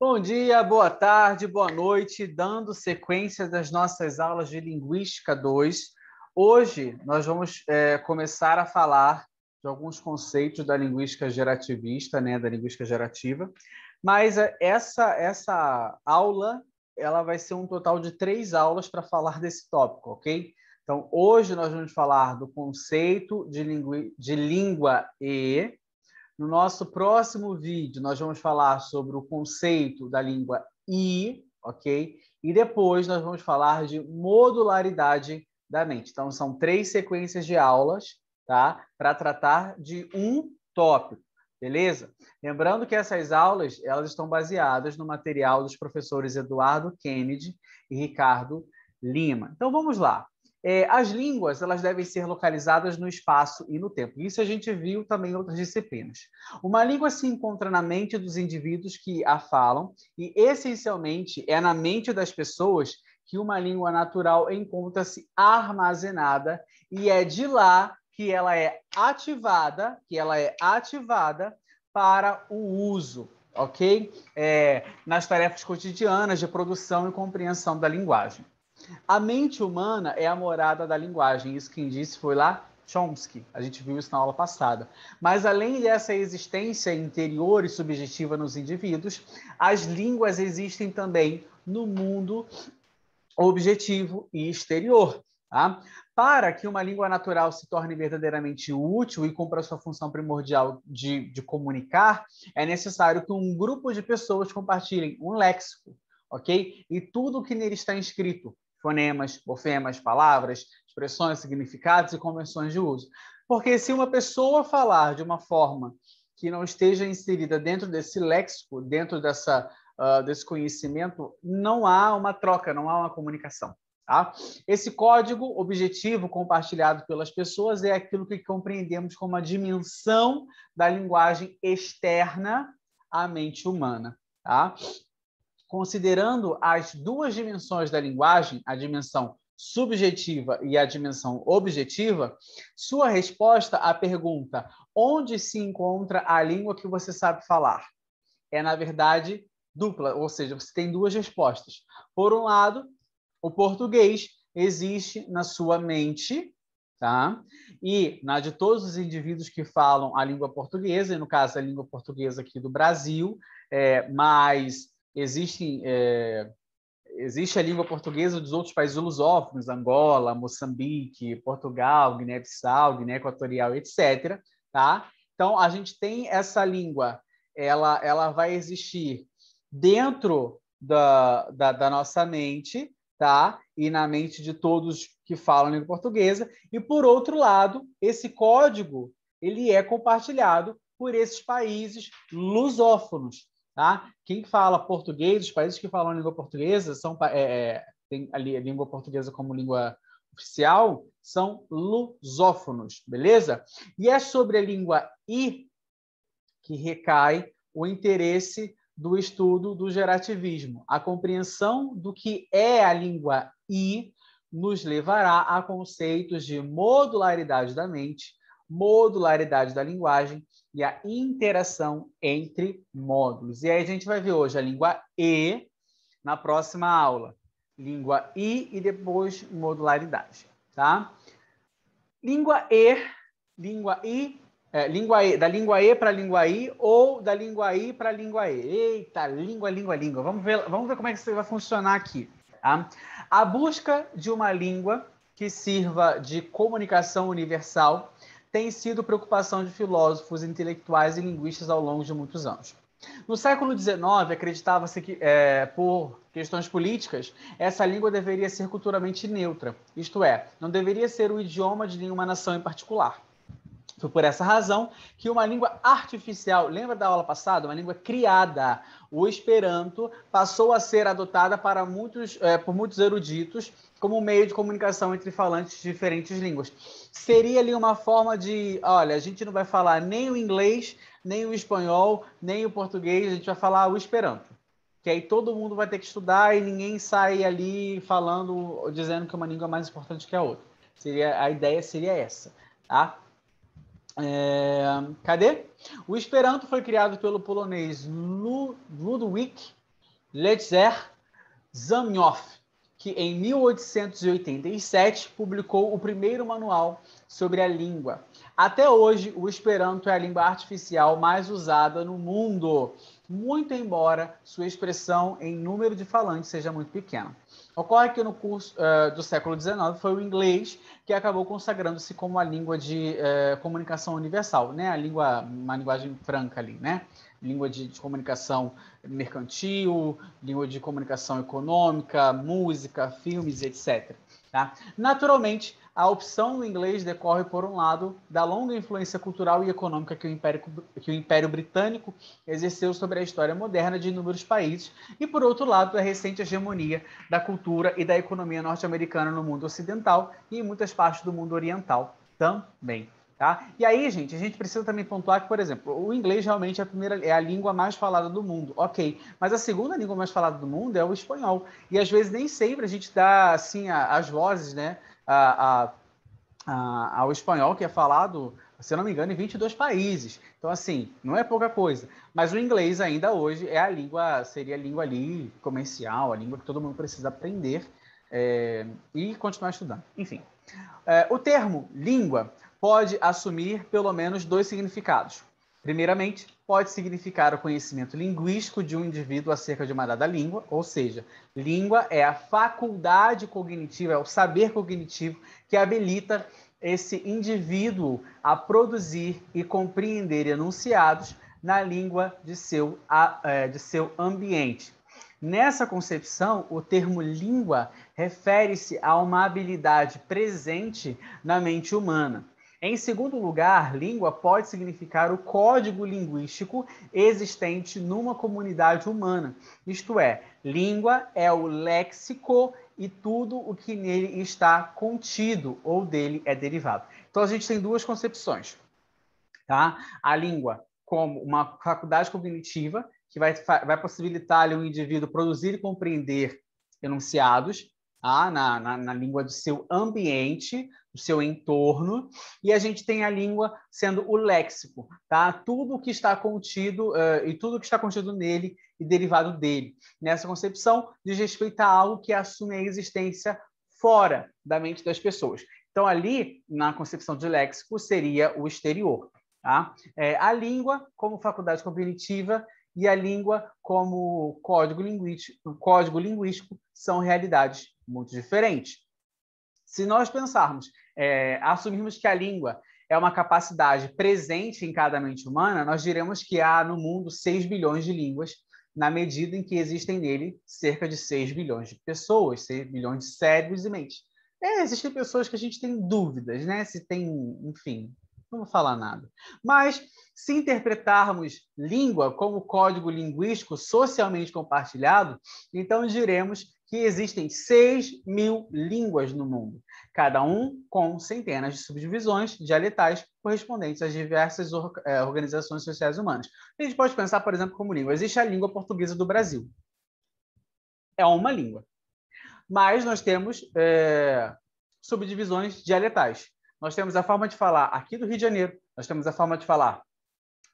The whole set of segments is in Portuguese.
Bom dia, boa tarde, boa noite, dando sequência das nossas aulas de Linguística 2. Hoje nós vamos começar a falar de alguns conceitos da linguística gerativista, né, da linguística gerativa, mas essa aula ela vai ser um total de 3 aulas para falar desse tópico, ok? Então, hoje nós vamos falar do conceito de língua E. No nosso próximo vídeo, nós vamos falar sobre o conceito da língua I, ok? E depois nós vamos falar de modularidade da mente. Então, são 3 sequências de aulas, tá? Para tratar de um tópico, beleza? Lembrando que essas aulas, elas estão baseadas no material dos professores Eduardo Kennedy e Ricardo Lima. Então, vamos lá. As línguas elas devem ser localizadas no espaço e no tempo. Isso a gente viu também em outras disciplinas. Uma língua se encontra na mente dos indivíduos que a falam e, essencialmente, é na mente das pessoas que uma língua natural encontra-se armazenada e é de lá que ela é ativada, para o uso, ok? Nas tarefas cotidianas de produção e compreensão da linguagem. A mente humana é a morada da linguagem. Isso quem disse foi lá Chomsky. A gente viu isso na aula passada. Mas além dessa existência interior e subjetiva nos indivíduos, as línguas existem também no mundo objetivo e exterior. Tá? Para que uma língua natural se torne verdadeiramente útil e cumpra a sua função primordial de comunicar, é necessário que um grupo de pessoas compartilhem um léxico, ok? E tudo o que nele está inscrito, fonemas, morfemas, palavras, expressões, significados e convenções de uso. Porque se uma pessoa falar de uma forma que não esteja inserida dentro desse léxico, dentro desse conhecimento, não há uma troca, não há uma comunicação. Tá? Esse código objetivo compartilhado pelas pessoas é aquilo que compreendemos como a dimensão da linguagem externa à mente humana. Tá? Considerando as duas dimensões da linguagem, a dimensão subjetiva e a dimensão objetiva, sua resposta à pergunta onde se encontra a língua que você sabe falar é, na verdade, dupla, ou seja, você tem duas respostas. Por um lado, o português existe na sua mente, tá? E na de todos os indivíduos que falam a língua portuguesa, e no caso a língua portuguesa aqui do Brasil, mas existe a língua portuguesa dos outros países lusófonos, Angola, Moçambique, Portugal, Guiné-Bissau, Guiné Equatorial, etc. Tá? Então, a gente tem essa língua, ela vai existir dentro da nossa mente, tá? E na mente de todos que falam língua portuguesa. E, por outro lado, esse código ele é compartilhado por esses países lusófonos. Tá? Quem fala português, os países que falam língua portuguesa, tem ali a língua portuguesa como língua oficial, são lusófonos, beleza? E é sobre a língua I que recai o interesse do estudo do gerativismo. A compreensão do que é a língua I nos levará a conceitos de modularidade da mente, modularidade da linguagem e a interação entre módulos. E aí a gente vai ver hoje a língua E na próxima aula. Língua I e depois modularidade, tá? Língua E, da língua E para a língua I ou da língua I para a língua E. Eita, língua. Vamos ver como é que isso vai funcionar aqui. Tá? A busca de uma língua que sirva de comunicação universal tem sido preocupação de filósofos, intelectuais e linguistas ao longo de muitos anos. No século XIX, acreditava-se que, por questões políticas, essa língua deveria ser culturalmente neutra, isto é, não deveria ser o idioma de nenhuma nação em particular. Foi por essa razão que uma língua artificial, lembra da aula passada? Uma língua criada, o Esperanto, passou a ser adotada por muitos eruditos como meio de comunicação entre falantes de diferentes línguas. Seria ali uma forma de, olha, a gente não vai falar nem o inglês, nem o espanhol, nem o português, a gente vai falar o Esperanto. Que aí todo mundo vai ter que estudar e ninguém sai ali falando, dizendo que uma língua é mais importante que a outra. A ideia seria essa, tá? Cadê? O Esperanto foi criado pelo polonês Ludwik Ledger Zamyoff, que em 1887 publicou o primeiro manual sobre a língua. Até hoje, o Esperanto é a língua artificial mais usada no mundo, muito embora sua expressão em número de falantes seja muito pequena. Ocorre que no curso do século XIX foi o inglês que acabou consagrando-se como a língua de comunicação universal, né? Uma linguagem franca ali, né? Língua de comunicação mercantil, língua de comunicação econômica, música, filmes, etc. Tá? Naturalmente, a opção do inglês decorre, por um lado, da longa influência cultural e econômica que o Império Britânico exerceu sobre a história moderna de inúmeros países, e, por outro lado, da recente hegemonia da cultura e da economia norte-americana no mundo ocidental e em muitas partes do mundo oriental também. Tá? E aí, gente, a gente precisa também pontuar que, por exemplo, o inglês realmente é a língua mais falada do mundo, ok. Mas a segunda língua mais falada do mundo é o espanhol. E às vezes nem sempre a gente dá assim as vozes, né, ao espanhol, que é falado, se eu não me engano, em 22 países. Então, assim, não é pouca coisa. Mas o inglês ainda hoje é seria a língua ali comercial, a língua que todo mundo precisa aprender e continuar estudando. Enfim. O termo língua pode assumir pelo menos dois significados. Primeiramente, pode significar o conhecimento linguístico de um indivíduo acerca de uma dada língua, ou seja, língua é a faculdade cognitiva, é o saber cognitivo que habilita esse indivíduo a produzir e compreender enunciados na língua de seu ambiente. Nessa concepção, o termo língua refere-se a uma habilidade presente na mente humana. Em segundo lugar, língua pode significar o código linguístico existente numa comunidade humana. Isto é, língua é o léxico e tudo o que nele está contido ou dele é derivado. Então a gente tem duas concepções, tá? A língua como uma faculdade cognitiva que vai possibilitar ali, um indivíduo produzir e compreender enunciados na língua do seu ambiente, do seu entorno, e a gente tem a língua sendo o léxico, tá? Tudo que está contido e tudo que está contido nele e derivado dele. Nessa concepção, diz respeito a algo que assume a existência fora da mente das pessoas. Então, ali, na concepção de léxico, seria o exterior. Tá? A língua como faculdade cognitiva e a língua como código linguístico são realidades muito diferentes. Se nós pensarmos, assumirmos que a língua é uma capacidade presente em cada mente humana, nós diremos que há no mundo 6 bilhões de línguas, na medida em que existem nele cerca de 6 bilhões de pessoas, 6 bilhões de cérebros e mentes. Existem pessoas que a gente tem dúvidas, né? Se tem, enfim, não vou falar nada. Mas, se interpretarmos língua como código linguístico socialmente compartilhado, então diremos que existem 6.000 línguas no mundo, cada um com centenas de subdivisões dialetais correspondentes às diversas organizações sociais humanas. A gente pode pensar, por exemplo, como língua. Existe a língua portuguesa do Brasil. É uma língua. Mas nós temos subdivisões dialetais. Nós temos a forma de falar aqui do Rio de Janeiro, nós temos a forma de falar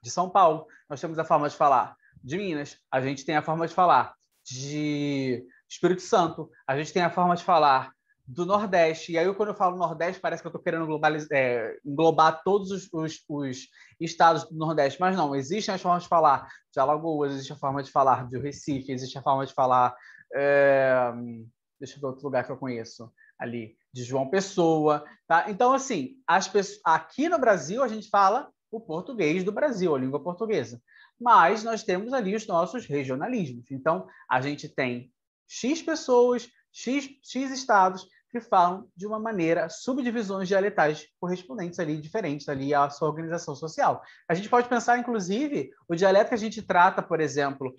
de São Paulo, nós temos a forma de falar de Minas, a gente tem a forma de falar de Espírito Santo, a gente tem a forma de falar do Nordeste. E aí, quando eu falo Nordeste, parece que eu estou querendo englobar todos os estados do Nordeste. Mas não, existem as formas de falar de Alagoas, existe a forma de falar de Recife, existe a forma de falar... deixa eu ver outro lugar que eu conheço ali, de João Pessoa, tá? Então, assim, aqui no Brasil a gente fala o português do Brasil, a língua portuguesa. Mas nós temos ali os nossos regionalismos. Então, a gente tem X pessoas, X estados que falam de uma maneira subdivisões dialetais correspondentes ali, diferentes ali à sua organização social. A gente pode pensar, inclusive, o dialeto que a gente trata, por exemplo,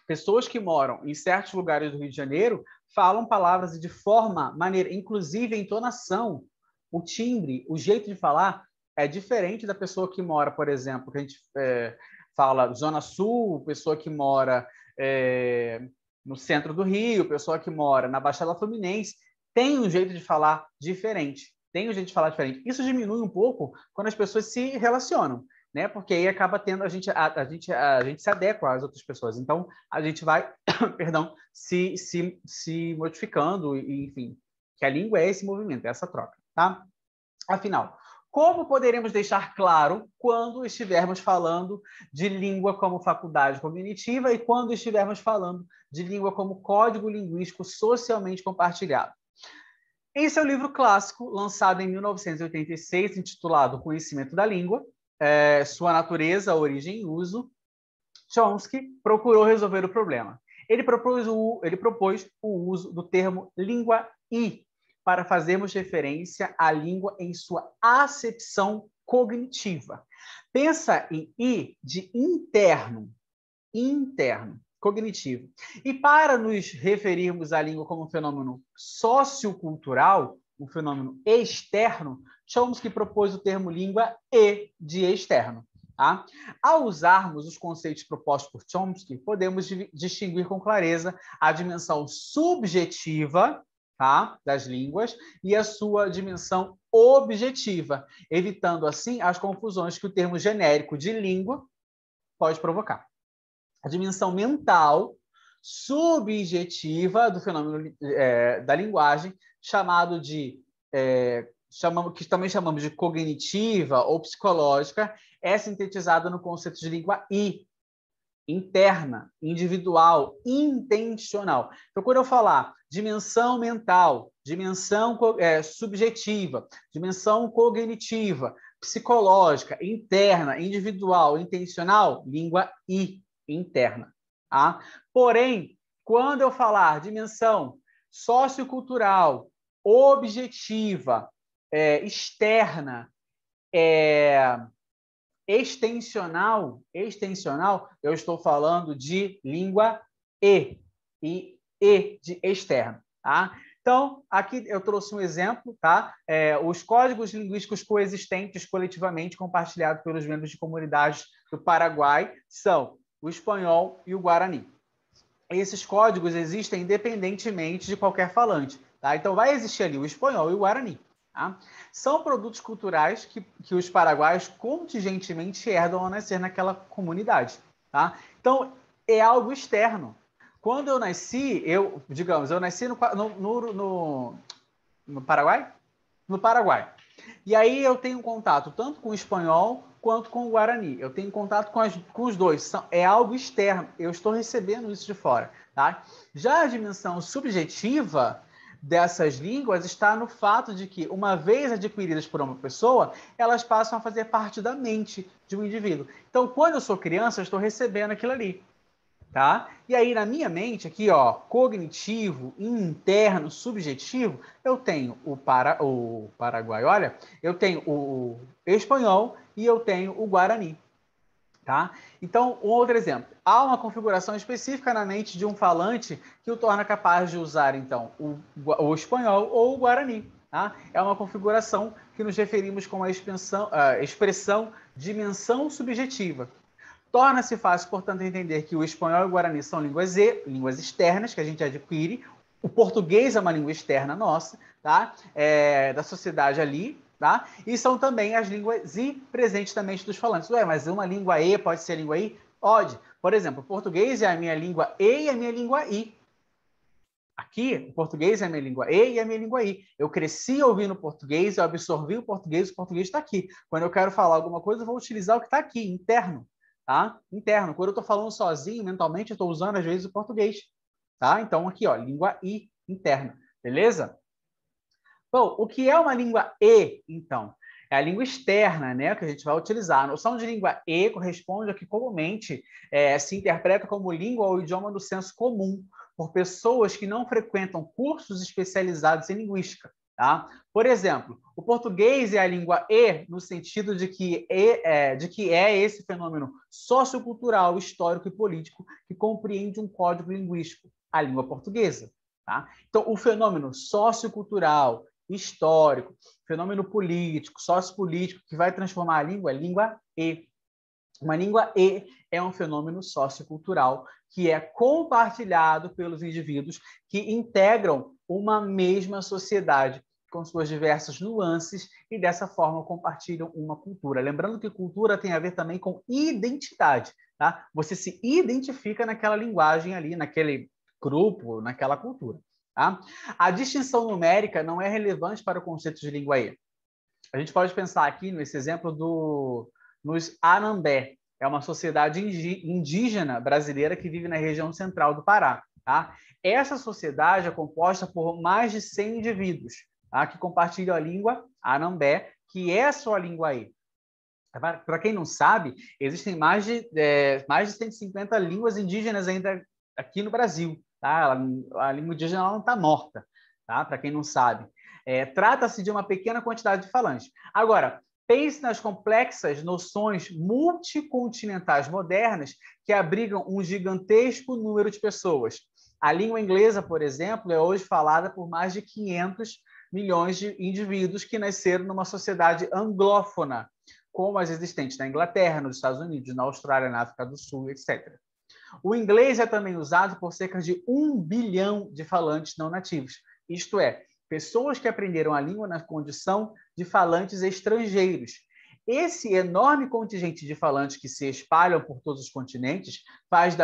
pessoas que moram em certos lugares do Rio de Janeiro falam palavras de forma, maneira, inclusive a entonação, o timbre, o jeito de falar é diferente da pessoa que mora, por exemplo, que a gente fala Zona Sul, pessoa que mora no centro do Rio, pessoa que mora na Baixada Fluminense, tem um jeito de falar diferente. Isso diminui um pouco quando as pessoas se relacionam. né? Porque aí acaba tendo a gente se adequa às outras pessoas. Então, a gente vai, perdão, se modificando, e, enfim, que a língua é esse movimento, é essa troca, tá? Afinal, como poderemos deixar claro quando estivermos falando de língua como faculdade cognitiva e quando estivermos falando de língua como código linguístico socialmente compartilhado? Em seu livro clássico, lançado em 1986, intitulado Conhecimento da Língua, Sua Natureza, Origem e Uso, Chomsky procurou resolver o problema. Ele propôs o uso do termo língua I para fazermos referência à língua em sua acepção cognitiva. Pensa em I de interno, cognitivo. E para nos referirmos à língua como um fenômeno sociocultural, um fenômeno externo, Chomsky propôs o termo língua E de externo. Tá? Ao usarmos os conceitos propostos por Chomsky, podemos distinguir com clareza a dimensão subjetiva, tá, das línguas e a sua dimensão objetiva, evitando assim as confusões que o termo genérico de língua pode provocar. A dimensão mental subjetiva do fenômeno da linguagem, chamado de que também chamamos de cognitiva ou psicológica, é sintetizada no conceito de língua I, interna, individual, intencional. Então, quando eu falar dimensão mental, dimensão subjetiva, dimensão cognitiva, psicológica, interna, individual, intencional, língua I, interna. Tá? Porém, quando eu falar dimensão sociocultural, objetiva, externa, extensional, eu estou falando de língua E de externo, tá? Então, aqui eu trouxe um exemplo, tá? Os códigos linguísticos coexistentes coletivamente compartilhados pelos membros de comunidades do Paraguai são o espanhol e o guarani. Esses códigos existem independentemente de qualquer falante, tá? Então, vai existir ali o espanhol e o guarani. Tá? São produtos culturais que os paraguaios contingentemente herdam ao nascer naquela comunidade. Tá? Então, é algo externo. Quando eu nasci, eu nasci no Paraguai? No Paraguai. E aí eu tenho contato tanto com o espanhol quanto com o guarani. Eu tenho contato com os dois. É algo externo. Eu estou recebendo isso de fora. Tá? Já a dimensão subjetiva dessas línguas está no fato de que, uma vez adquiridas por uma pessoa, elas passam a fazer parte da mente de um indivíduo. Então, quando eu sou criança, eu estou recebendo aquilo ali. Tá? E aí, na minha mente, aqui, ó, cognitivo, interno, subjetivo, eu tenho o paraguai, olha, eu tenho o espanhol e eu tenho o guarani. Tá? Então, um outro exemplo. Há uma configuração específica na mente de um falante que o torna capaz de usar, então, o espanhol ou o guarani. Tá? É uma configuração que nos referimos com a expressão dimensão subjetiva. Torna-se fácil, portanto, entender que o espanhol e o guarani são línguas línguas externas que a gente adquire. O português é uma língua externa nossa, tá? Da sociedade ali, tá? E são também as línguas I presentes na mente dos falantes. Ué, mas uma língua E pode ser língua I? Pode. Por exemplo, o português é a minha língua E e a minha língua I. Aqui, o português é a minha língua E e a minha língua I. Eu cresci ouvindo português, eu absorvi o português está aqui. Quando eu quero falar alguma coisa, eu vou utilizar o que está aqui, interno. Tá? Interno. Quando eu estou falando sozinho, mentalmente, eu estou usando, às vezes, o português. Tá? Então, aqui, ó, língua I, interna. Beleza? Bom, o que é uma língua E, então? É a língua externa, né, que a gente vai utilizar. A noção de língua E corresponde ao que comumente se interpreta como língua ou idioma do senso comum, por pessoas que não frequentam cursos especializados em linguística. Tá? Por exemplo, o português é a língua E no sentido de que é esse fenômeno sociocultural, histórico e político que compreende um código linguístico, a língua portuguesa. Tá? Então, o fenômeno sociocultural, histórico, fenômeno político, sociopolítico, que vai transformar a língua E. Uma língua E é um fenômeno sociocultural que é compartilhado pelos indivíduos que integram uma mesma sociedade com suas diversas nuances, e dessa forma compartilham uma cultura. Lembrando que cultura tem a ver também com identidade, tá? Você se identifica naquela linguagem ali, naquele grupo, naquela cultura, tá? A distinção numérica não é relevante para o conceito de língua E. A gente pode pensar aqui nesse exemplo nos Anambé. É uma sociedade indígena brasileira que vive na região central do Pará. Tá? Essa sociedade é composta por mais de 100 indivíduos, tá? Que compartilham a língua Anambé, que é a sua língua E. Para quem não sabe, existem mais de 150 línguas indígenas ainda aqui no Brasil. Tá? A língua indígena não está morta, tá? Para quem não sabe. Trata-se de uma pequena quantidade de falantes. Agora, pense nas complexas noções multicontinentais modernas que abrigam um gigantesco número de pessoas. A língua inglesa, por exemplo, é hoje falada por mais de 500 milhões de indivíduos que nasceram numa sociedade anglófona, como as existentes na Inglaterra, nos Estados Unidos, na Austrália, na África do Sul, etc. O inglês é também usado por cerca de 1 bilhão de falantes não nativos, isto é, pessoas que aprenderam a língua na condição de falantes estrangeiros. Esse enorme contingente de falantes que se espalham por todos os continentes faz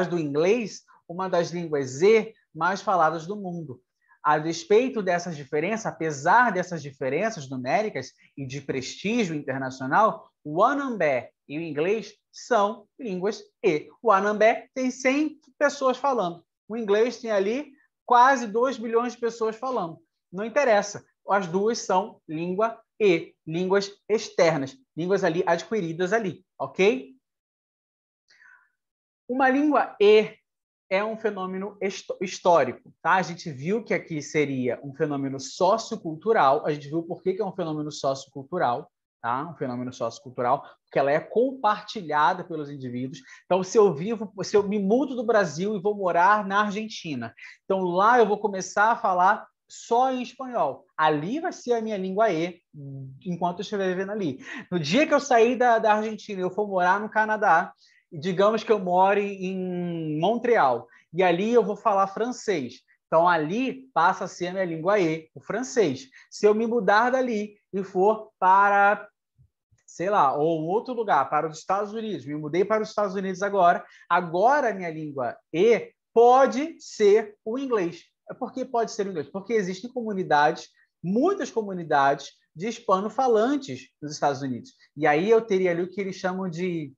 do inglês uma das línguas E mais faladas do mundo. A despeito dessas diferenças, apesar dessas diferenças numéricas e de prestígio internacional, o Anambé e o inglês são línguas E. O Anambé tem 100 pessoas falando. O inglês tem ali quase 2 bilhões de pessoas falando. Não interessa. As duas são língua E, línguas externas, línguas ali adquiridas ali, ok? Uma língua E é um fenômeno histórico, tá? A gente viu que aqui seria um fenômeno sociocultural, a gente viu por que é um fenômeno sociocultural, tá? Um fenômeno sociocultural, porque ela é compartilhada pelos indivíduos. Então, se eu me mudo do Brasil e vou morar na Argentina, então lá eu vou começar a falar só em espanhol. Ali vai ser a minha língua E, enquanto eu estiver vivendo ali. No dia que eu sair da Argentina e eu for morar no Canadá, digamos que eu moro em Montreal, e ali eu vou falar francês. Então, ali passa a ser a minha língua E, o francês. Se eu me mudar dali e for para, sei lá, ou outro lugar, para os Estados Unidos, me mudei para os Estados Unidos agora a minha língua E pode ser o inglês. Por que pode ser o inglês? Porque existem comunidades, muitas comunidades de hispano-falantes nos Estados Unidos. E aí eu teria ali o que eles chamam de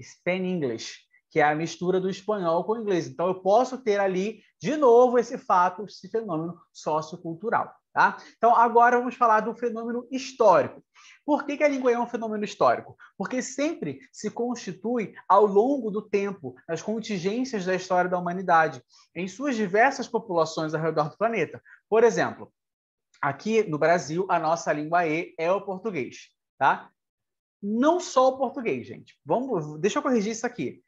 Span English, que é a mistura do espanhol com o inglês. Então, eu posso ter ali, de novo, esse fato, esse fenômeno sociocultural. Tá? Então, agora vamos falar do fenômeno histórico. Por que a língua é um fenômeno histórico? Porque sempre se constitui ao longo do tempo, nas contingências da história da humanidade, em suas diversas populações ao redor do planeta. Por exemplo, aqui no Brasil, a nossa língua E é o português. Tá? Não só o português, gente. Deixa eu corrigir isso aqui.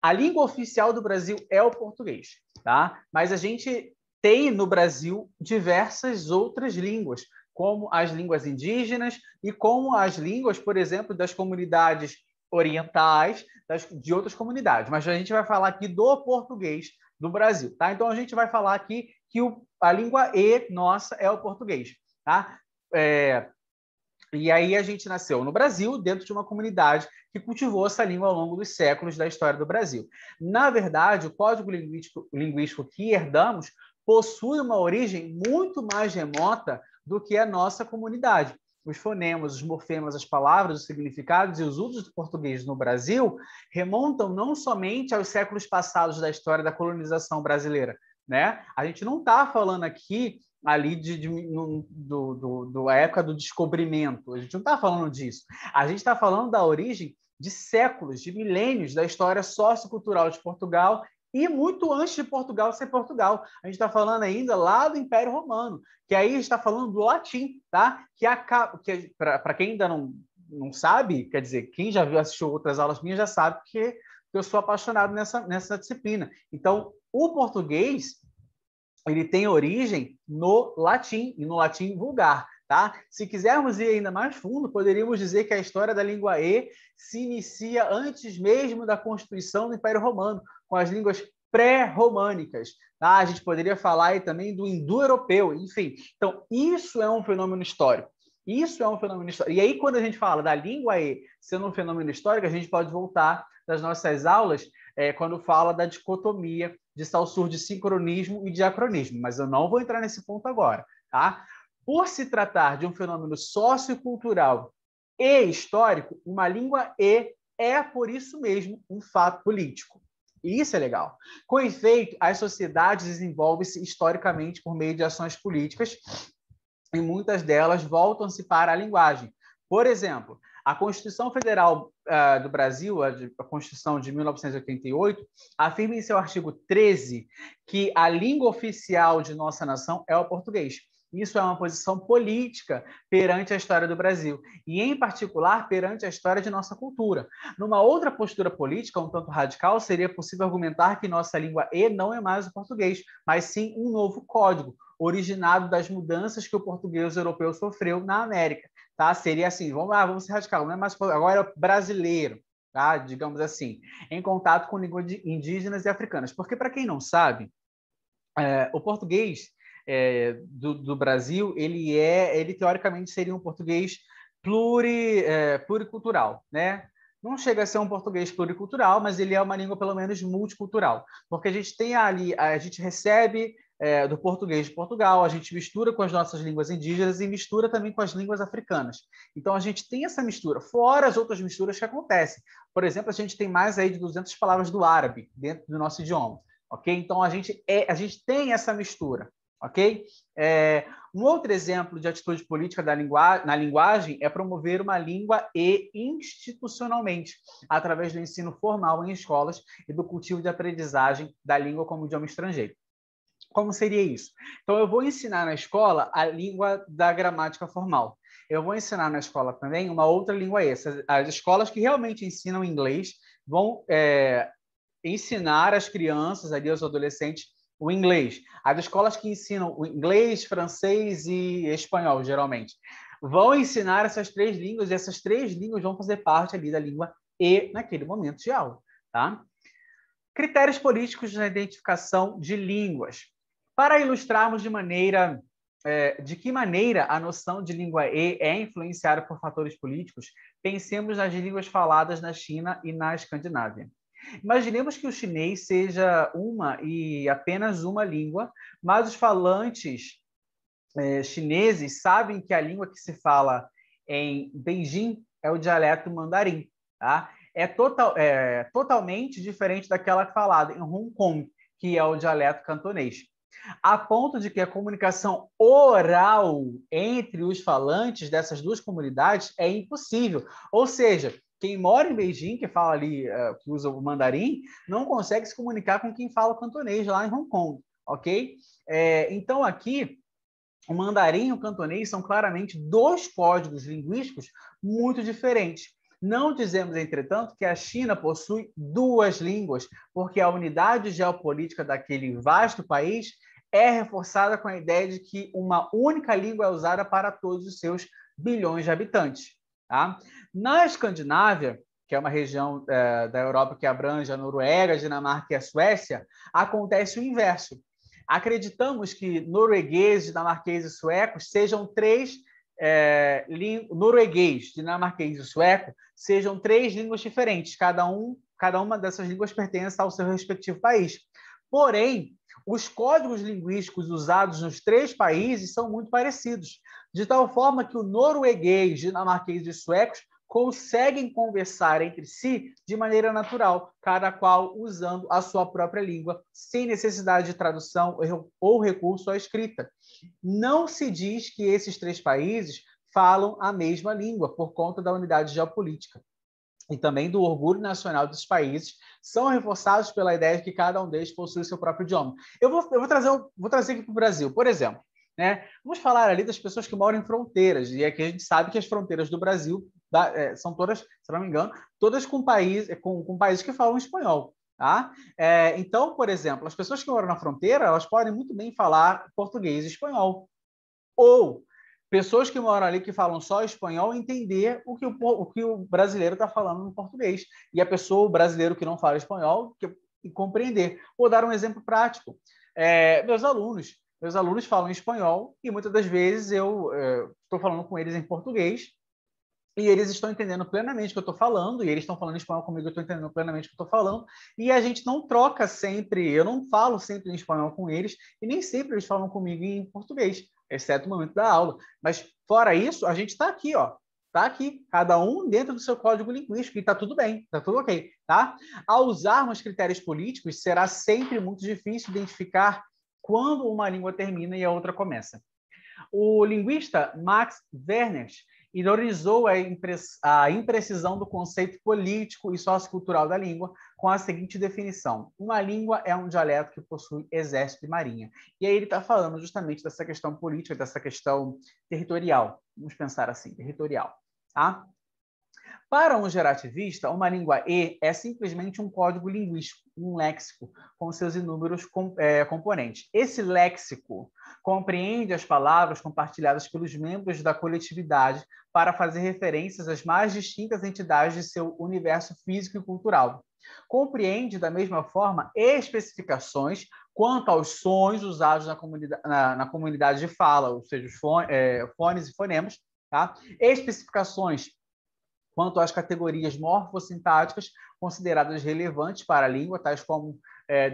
A língua oficial do Brasil é o português, tá? Mas a gente tem no Brasil diversas outras línguas, como as línguas indígenas e como as línguas, por exemplo, das comunidades orientais, de outras comunidades. Mas a gente vai falar aqui do português do Brasil, tá? Então a gente vai falar aqui que a língua E nossa é o português, tá? E aí a gente nasceu no Brasil, dentro de uma comunidade que cultivou essa língua ao longo dos séculos da história do Brasil. Na verdade, o código linguístico que herdamos possui uma origem muito mais remota do que a nossa comunidade. Os fonemas, os morfemas, as palavras, os significados e os usos do português no Brasil remontam não somente aos séculos passados da história da colonização brasileira, né? A gente não está falando aqui ali da época do descobrimento. A gente não está falando disso. A gente está falando da origem de séculos, de milênios da história sociocultural de Portugal e muito antes de Portugal ser Portugal. A gente está falando ainda lá do Império Romano, que aí a gente está falando do latim, tá? Que para quem ainda não sabe, quer dizer, quem já assistiu outras aulas minhas já sabe que eu sou apaixonado nessa disciplina. Então, o português ele tem origem no latim, e no latim vulgar. Tá? Se quisermos ir ainda mais fundo, poderíamos dizer que a história da língua E se inicia antes mesmo da constituição do Império Romano, com as línguas pré-românicas. Tá? A gente poderia falar aí também do indo-europeu, enfim. Então, isso é um fenômeno histórico. Isso é um fenômeno histórico. E aí, quando a gente fala da língua E sendo um fenômeno histórico, a gente pode voltar das nossas aulas quando fala da dicotomia de Saussure de sincronismo e diacronismo. Mas eu não vou entrar nesse ponto agora. Tá? Por se tratar de um fenômeno sociocultural e histórico, uma língua E é, por isso mesmo, um fato político. E isso é legal. Com efeito, as sociedades desenvolvem-se historicamente por meio de ações políticas e muitas delas voltam-se para a linguagem. Por exemplo, a Constituição Federal do Brasil, a Constituição de 1988, afirma em seu artigo 13 que a língua oficial de nossa nação é o português. Isso é uma posição política perante a história do Brasil e, em particular, perante a história de nossa cultura. Numa outra postura política, um tanto radical, seria possível argumentar que nossa língua E não é mais o português, mas sim um novo código, originado das mudanças que o português europeu sofreu na América. Tá? Seria assim, vamos ser radical, não é mais agora é brasileiro, tá? Digamos assim, em contato com línguas indígenas e africanas. Porque, para quem não sabe, o português do Brasil, ele teoricamente seria um português pluricultural, né? Não chega a ser um português pluricultural, mas ele é uma língua pelo menos multicultural, porque a gente tem ali, a gente recebe do português de Portugal, a gente mistura com as nossas línguas indígenas e mistura também com as línguas africanas. Então a gente tem essa mistura, fora as outras misturas que acontecem. Por exemplo, a gente tem mais aí de 200 palavras do árabe dentro do nosso idioma. Ok? Então, a gente tem essa mistura. Ok? Um outro exemplo de atitude política na linguagem é promover uma língua E institucionalmente, através do ensino formal em escolas e do cultivo de aprendizagem da língua como idioma estrangeiro. Como seria isso? Então, eu vou ensinar na escola a língua da gramática formal. Eu vou ensinar na escola também uma outra língua E. As escolas que realmente ensinam inglês vão ensinar as crianças, ali, aos adolescentes, o inglês. As escolas que ensinam o inglês, francês e espanhol, geralmente, vão ensinar essas três línguas, e essas três línguas vão fazer parte ali da língua E naquele momento de aula. Tá? Critérios políticos na identificação de línguas. Para ilustrarmos de que maneira a noção de língua E é influenciada por fatores políticos, pensemos nas línguas faladas na China e na Escandinávia. Imaginemos que o chinês seja uma e apenas uma língua, mas os falantes chineses sabem que a língua que se fala em Beijing é o dialeto mandarim. Tá? É totalmente diferente daquela falada em Hong Kong, que é o dialeto cantonês. A ponto de que a comunicação oral entre os falantes dessas duas comunidades é impossível. Ou seja, quem mora em Beijing, que fala ali, que usa o mandarim, não consegue se comunicar com quem fala o cantonês lá em Hong Kong, ok? Então, aqui, o mandarim e o cantonês são claramente dois códigos linguísticos muito diferentes. Não dizemos, entretanto, que a China possui duas línguas, porque a unidade geopolítica daquele vasto país é reforçada com a ideia de que uma única língua é usada para todos os seus bilhões de habitantes. Tá? Na Escandinávia, que é uma região da Europa que abrange a Noruega, a Dinamarca e a Suécia, acontece o inverso. Acreditamos que norueguês, dinamarquês e suecos sejam norueguês, dinamarquês e sueco sejam três línguas diferentes. Cada uma dessas línguas pertence ao seu respectivo país. Porém, os códigos linguísticos usados nos três países são muito parecidos, de tal forma que o norueguês, dinamarquês e suecos conseguem conversar entre si de maneira natural, cada qual usando a sua própria língua, sem necessidade de tradução ou recurso à escrita. Não se diz que esses três países falam a mesma língua por conta da unidade geopolítica e também do orgulho nacional dos países, são reforçados pela ideia de que cada um deles possui seu próprio idioma. Eu vou trazer aqui para o Brasil, por exemplo. Né? Vamos falar ali das pessoas que moram em fronteiras, e aqui a gente sabe que as fronteiras do Brasil são todas, se não me engano, todas com países que falam espanhol. Tá? Então, por exemplo, as pessoas que moram na fronteira, elas podem muito bem falar português e espanhol. Ou pessoas que moram ali que falam só espanhol entender o que o brasileiro está falando no português. E o brasileiro que não fala espanhol, que e compreender. Vou dar um exemplo prático. Meus alunos falam espanhol e muitas das vezes eu estou falando com eles em português e eles estão entendendo plenamente o que eu estou falando, e eles estão falando espanhol comigo, eu estou entendendo plenamente o que eu estou falando, e a gente não troca sempre, eu não falo sempre em espanhol com eles, e nem sempre eles falam comigo em português, exceto no momento da aula. Mas, fora isso, a gente está aqui, ó. Está aqui, cada um dentro do seu código linguístico, e está tudo bem, está tudo ok, tá? Ao usarmos critérios políticos, será sempre muito difícil identificar quando uma língua termina e a outra começa. O linguista Max Weber ironizou a imprecisão do conceito político e sociocultural da língua com a seguinte definição: uma língua é um dialeto que possui exército e marinha. E aí ele está falando justamente dessa questão política, dessa questão territorial. Vamos pensar assim, territorial. Tá? Para um gerativista, uma língua E é simplesmente um código linguístico, um léxico, com seus inúmeros componentes. Esse léxico compreende as palavras compartilhadas pelos membros da coletividade para fazer referências às mais distintas entidades de seu universo físico e cultural. Compreende, da mesma forma, especificações quanto aos sons usados na comunidade de fala, ou seja, os fones e fonemas, tá? Especificações quanto às categorias morfossintáticas consideradas relevantes para a língua, tais como,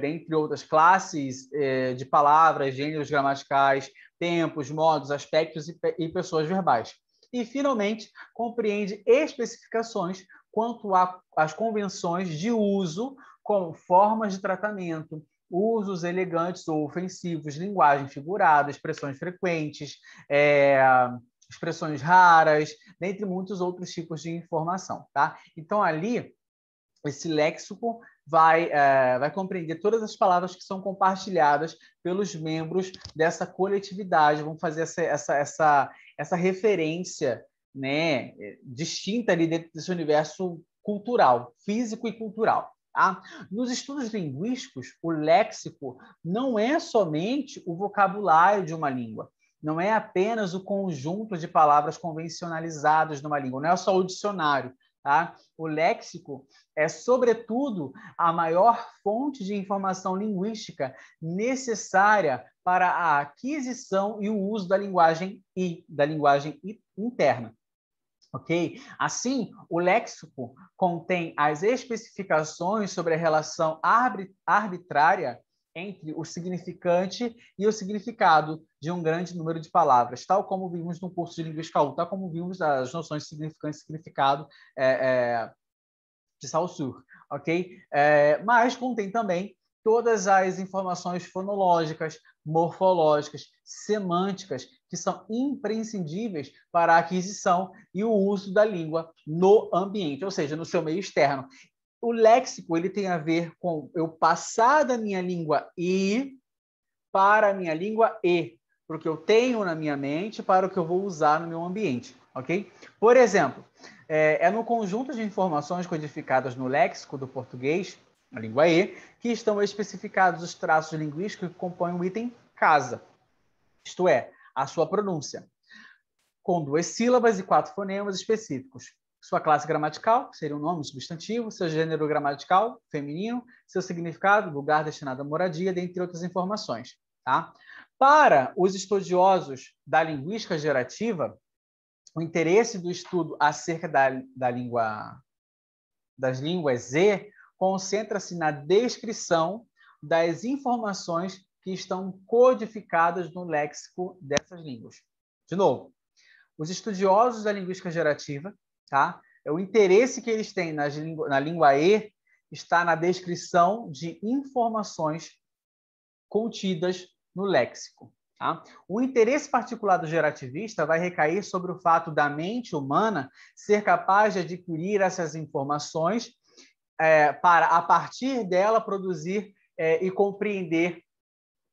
dentre outras classes de palavras, gêneros gramaticais, tempos, modos, aspectos e pessoas verbais. E, finalmente, compreende especificações quanto às convenções de uso, como formas de tratamento, usos elegantes ou ofensivos, linguagem figurada, expressões frequentes, expressões raras, dentre muitos outros tipos de informação, tá? Então, ali, esse léxico vai compreender todas as palavras que são compartilhadas pelos membros dessa coletividade. Vamos fazer essa referência, né, distinta ali dentro desse universo cultural, físico e cultural. Tá? Nos estudos linguísticos, o léxico não é somente o vocabulário de uma língua, não é apenas o conjunto de palavras convencionalizadas numa língua, não é só o dicionário. Tá? O léxico é, sobretudo, a maior fonte de informação linguística necessária para a aquisição e o uso da linguagem interna. Ok? Assim, o léxico contém as especificações sobre a relação arbitrária entre o significante e o significado de um grande número de palavras, tal como vimos no curso de Linguística 1, tal como vimos as noções de significante e significado de Saussure, ok? Mas contém também todas as informações fonológicas, morfológicas, semânticas, que são imprescindíveis para a aquisição e o uso da língua no ambiente, ou seja, no seu meio externo. O léxico ele tem a ver com eu passar da minha língua I para a minha língua E, para o que eu tenho na minha mente, para o que eu vou usar no meu ambiente, ok? Por exemplo, no conjunto de informações codificadas no léxico do português, a língua E, que estão especificados os traços linguísticos que compõem o item casa, isto é, a sua pronúncia, com 2 sílabas e 4 fonemas específicos. Sua classe gramatical, que seria um nome, um substantivo, seu gênero gramatical, feminino, seu significado, lugar destinado à moradia, dentre outras informações. Tá? Para os estudiosos da linguística gerativa, o interesse do estudo acerca das línguas Z concentra-se na descrição das informações que estão codificadas no léxico dessas línguas. De novo, os estudiosos da linguística gerativa, tá? O interesse que eles têm na língua E está na descrição de informações contidas no léxico. Tá? O interesse particular do gerativista vai recair sobre o fato da mente humana ser capaz de adquirir essas informações para, a partir dela, produzir e compreender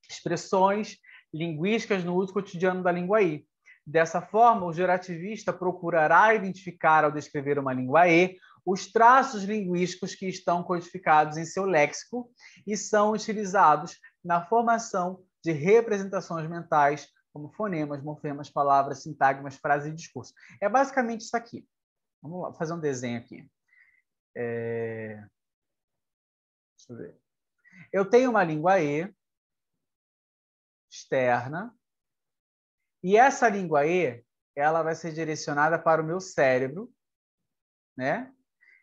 expressões linguísticas no uso cotidiano da língua I. Dessa forma, o gerativista procurará identificar, ao descrever uma língua E, os traços linguísticos que estão codificados em seu léxico e são utilizados na formação de representações mentais, como fonemas, morfemas, palavras, sintagmas, frases e discurso. É basicamente isso aqui. Vamos lá, fazer um desenho aqui. Deixa eu ver. Eu tenho uma língua E externa, e essa língua E, ela vai ser direcionada para o meu cérebro, né?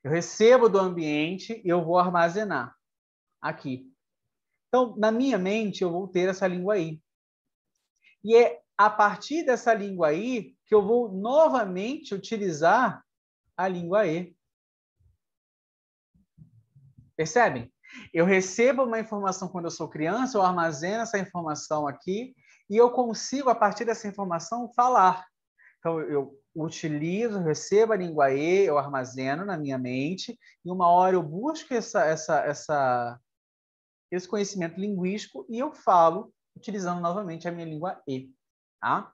Eu recebo do ambiente e eu vou armazenar aqui. Então, na minha mente, eu vou ter essa língua I. E é a partir dessa língua I que eu vou novamente utilizar a língua E. Percebem? Eu recebo uma informação quando eu sou criança, eu armazeno essa informação aqui e eu consigo, a partir dessa informação, falar. Então, eu utilizo, recebo a língua E, eu armazeno na minha mente e uma hora eu busco esse conhecimento linguístico e eu falo utilizando novamente a minha língua E. Tá?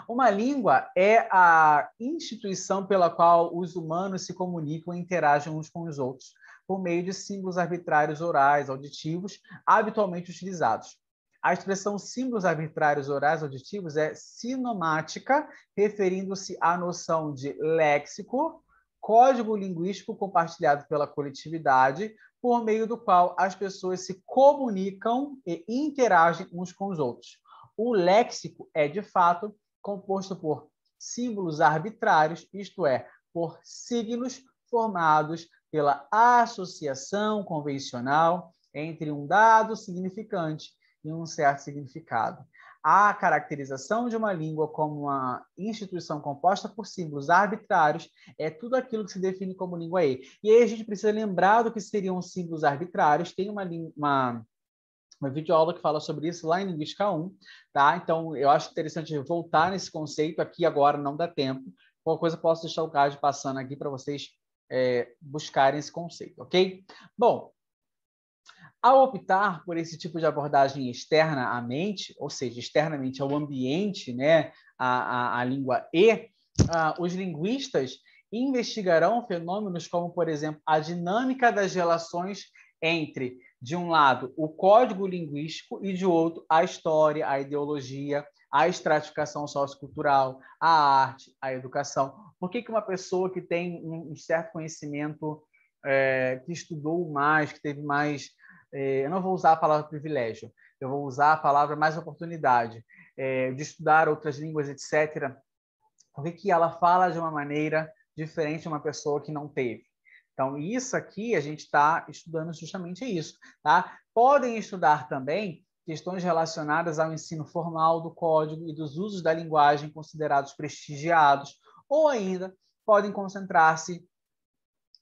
Uma língua é a instituição pela qual os humanos se comunicam e interagem uns com os outros, por meio de símbolos arbitrários orais, auditivos, habitualmente utilizados. A expressão símbolos arbitrários orais auditivos é sinomática, referindo-se à noção de léxico, código linguístico compartilhado pela coletividade, por meio do qual as pessoas se comunicam e interagem uns com os outros. O léxico é, de fato, composto por símbolos arbitrários, isto é, por signos formados pela associação convencional entre um dado significante e um certo significado. A caracterização de uma língua como uma instituição composta por símbolos arbitrários é tudo aquilo que se define como língua E. E aí a gente precisa lembrar do que seriam símbolos arbitrários. Tem uma videoaula que fala sobre isso lá em Linguística 1, tá? Então, eu acho interessante voltar nesse conceito aqui agora, não dá tempo. Qualquer coisa, posso deixar o card passando aqui para vocês buscarem esse conceito, ok? Bom, ao optar por esse tipo de abordagem externa à mente, ou seja, externamente ao ambiente, né, a língua E, os linguistas investigarão fenômenos como, por exemplo, a dinâmica das relações entre, de um lado, o código linguístico e, de outro, a história, a ideologia, a estratificação sociocultural, a arte, a educação. Por que uma pessoa que tem um certo conhecimento, que estudou mais, que teve mais... eu não vou usar a palavra privilégio, eu vou usar a palavra mais oportunidade, de estudar outras línguas, etc., por que ela fala de uma maneira diferente de uma pessoa que não teve? Então, isso aqui, a gente está estudando justamente isso. Tá? Podem estudar também questões relacionadas ao ensino formal do código e dos usos da linguagem considerados prestigiados, ou ainda podem concentrar-se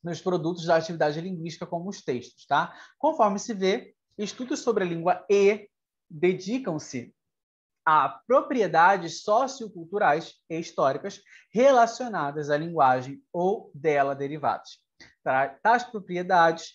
nos produtos da atividade linguística, como os textos. Tá? Conforme se vê, estudos sobre a língua E dedicam-se a propriedades socioculturais e históricas relacionadas à linguagem ou dela derivadas. Tais propriedades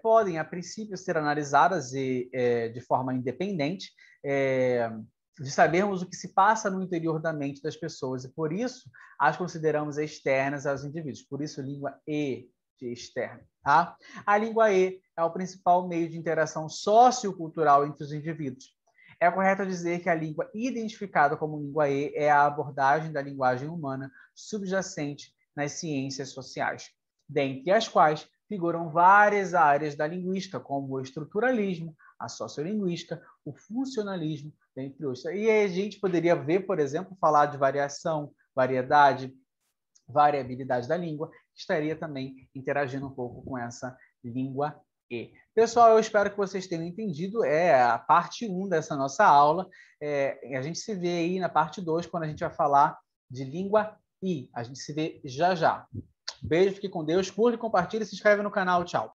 podem, a princípio, ser analisadas de forma independente, de sabermos o que se passa no interior da mente das pessoas, e por isso as consideramos externas aos indivíduos. Por isso, língua E de externa. Tá? A língua E é o principal meio de interação sociocultural entre os indivíduos. É correto dizer que a língua identificada como língua E é a abordagem da linguagem humana subjacente nas ciências sociais, dentre as quais figuram várias áreas da linguística, como o estruturalismo, a sociolinguística, o funcionalismo, dentre outros. E aí a gente poderia ver, por exemplo, falar de variação, variedade, variabilidade da língua, que estaria também interagindo um pouco com essa língua E. Pessoal, eu espero que vocês tenham entendido. É a parte 1 dessa nossa aula. A gente se vê aí na parte 2, quando a gente vai falar de língua I. A gente se vê já já. Beijo, fique com Deus, curta, compartilha e se inscreve no canal. Tchau.